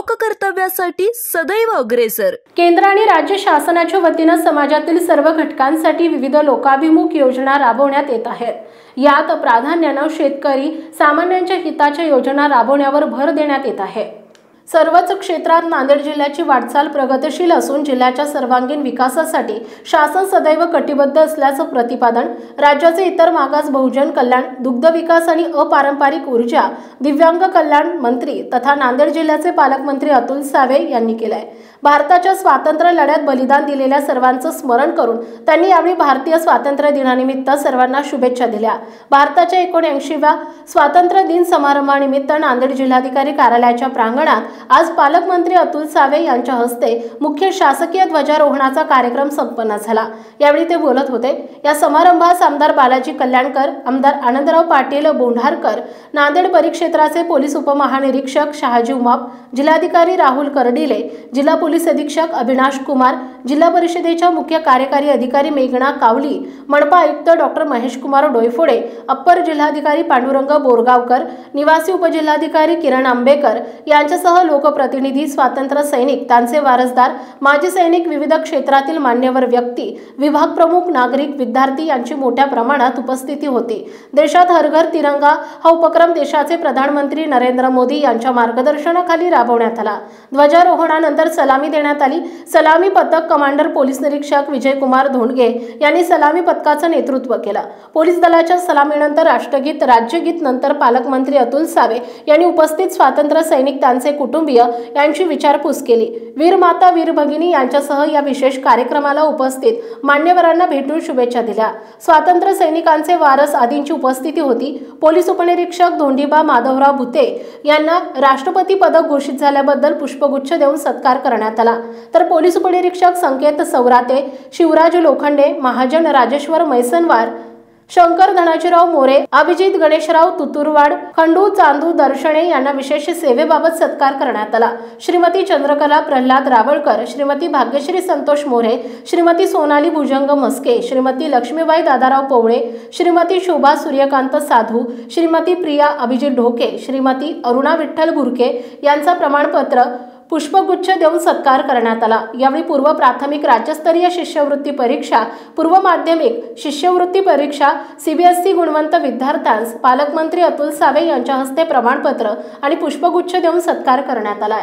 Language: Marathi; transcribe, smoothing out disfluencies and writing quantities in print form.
लोककर्तव्यासाठी सदैव अग्रेसर। केंद्र आणि राज्य शासनाच्या वतीने समाजातील सर्व घटकांसाठी विविध लोकाभिमुख योजना राबवण्यात येत आहेत। यात प्राधान्याने शेतकरी सामान्यांच्या हिताच्या योजना राबवण्यावर भर देण्यात येत आहे। सर्वच क्षेत्रात नांदेड जिल्ह्याची वाटचाल प्रगतिशील असून जिल्ह्याच्या सर्वांगीण विकासासाठी शासन सदैव कटिबद्ध असल्याचं प्रतिपादन राज्याचे इतर मागास बहुजन कल्याण, दुग्ध विकास आणि अपारंपरिक ऊर्जा, दिव्यांग कल्याण मंत्री तथा नांदेड जिल्ह्याचे पालकमंत्री अतुल सावे यांनी केले आहे। भारताच्या स्वातंत्र्य लढ्यात बलिदान दिलेल्या सर्वांचं स्मरण करून त्यांनी यावेळी भारतीय स्वातंत्र्य दिनानिमित्त सर्वांना शुभेच्छा दिल्या। भारताच्या 79व्या स्वातंत्र्य दिन समारंभानिमित्त नांदेड जिल्हाधिकारी कार्यालयाच्या प्रांगणात आज पालकमंत्री अतुल सावे यांच्या हस्ते मुख्य शासकीय ध्वजारोहणाचा कार्यक्रम संपन्न झाला। यावेळी ते बोलत होते। या समारंभास आमदार बालाजी कल्याणकर, आमदार आनंदराव पाटील बोंढारकर, नांदेड परिक्षेत्राचे पोलीस उपमहानिरीक्षक शहाजी उमाप, जिल्हाधिकारी राहुल कर्डिले, जिल्हा पोलीस अधीक्षक अविनाश कुमार, जिल्हा परिषदेच्या मुख्य कार्यकारी अधिकारी मेघना कावली, मनपा आयुक्त डॉक्टर महेश कुमार डोईफोडे, अप्पर जिल्हाधिकारी पांडुरंग बोरगावकर, निवासी उपजिल्हाधिकारी किरण आंबेकर यांच्यासह लोकप्रतिनिधी, स्वातंत्र्य सैनिक, त्यांचे वारसदार, माजी सैनिक, विविध क्षेत्रातील मान्यवर व्यक्ती, विभाग प्रमुख, नागरिक, विद्यार्थी यांची मोठ्या प्रमाणात उपस्थिती होती। देशात हर घर तिरंगा हा उपक्रम देशाचे प्रधानमंत्री नरेंद्र मोदी यांच्या मार्गदर्शनाखाली राबवण्यात आला। ध्वजारोहणानंतर सलामी देण्यात आली। सलामी पथक कमांडर पोलीस निरीक्षक विजयकुमार धोंडगे यांनी सलामी पथकाचं नेतृत्व केलं। पोलीस दलाच्या सलामीनंतर राष्ट्रगीत, राज्यगीत नंतर पालकमंत्री अतुल सावे यांनी उपस्थित स्वातंत्र्य सैनिक, त्यांचे कुटुंबीय यांची विचारपूस केली। वीर माता, वीर भगिनी यांच्यासह या विशेष कार्यक्रमाला उपस्थित मान्यवरांना भेटून शुभेच्छा दिल्या। स्वातंत्र्य सैनिकांचे वारस आदींची उपस्थिती होती। पोलीस उपनिरीक्षक धोंडीबा माधवराव भुते यांना राष्ट्रपती पदक घोषित झाल्याबद्दल पुष्पगुच्छ देऊन सत्कार करण्यात आला। तर पोलीस उपनिरीक्षक संकेत सौराते, शिवराज लोखंडे, महाजन राजेश्वर मैसनवार, शंकर धनाजीराव मोरे, अभिजित गणेशराव तुतुरवाड, खंडू चांदू दर्शने यांना विशेष सेवेबाबत सत्कार करण्यात आला। श्रीमती चंद्रकला प्रल्हाद रावळकर, श्रीमती भाग्यश्री संतोष मोरे, श्रीमती सोनाली भुजंग मस्के, श्रीमती लक्ष्मीबाई दादाराव पोवळे, श्रीमती शोभा सूर्यकांत साधू, श्रीमती प्रिया अभिजित ढोके, श्रीमती अरुणा विठ्ठल गुरके यांचा प्रमाणपत्र पुष्पगुच्छ देऊन सत्कार करण्यात आला। यावेळी पूर्व प्राथमिक राज्यस्तरीय शिष्यवृत्ती परीक्षा, पूर्व माध्यमिक शिष्यवृत्ती परीक्षा, CBSE गुणवंत विद्यार्थ्यांस पालकमंत्री अतुल सावे यांच्या हस्ते प्रमाणपत्र आणि पुष्पगुच्छ देऊन सत्कार करण्यात आला।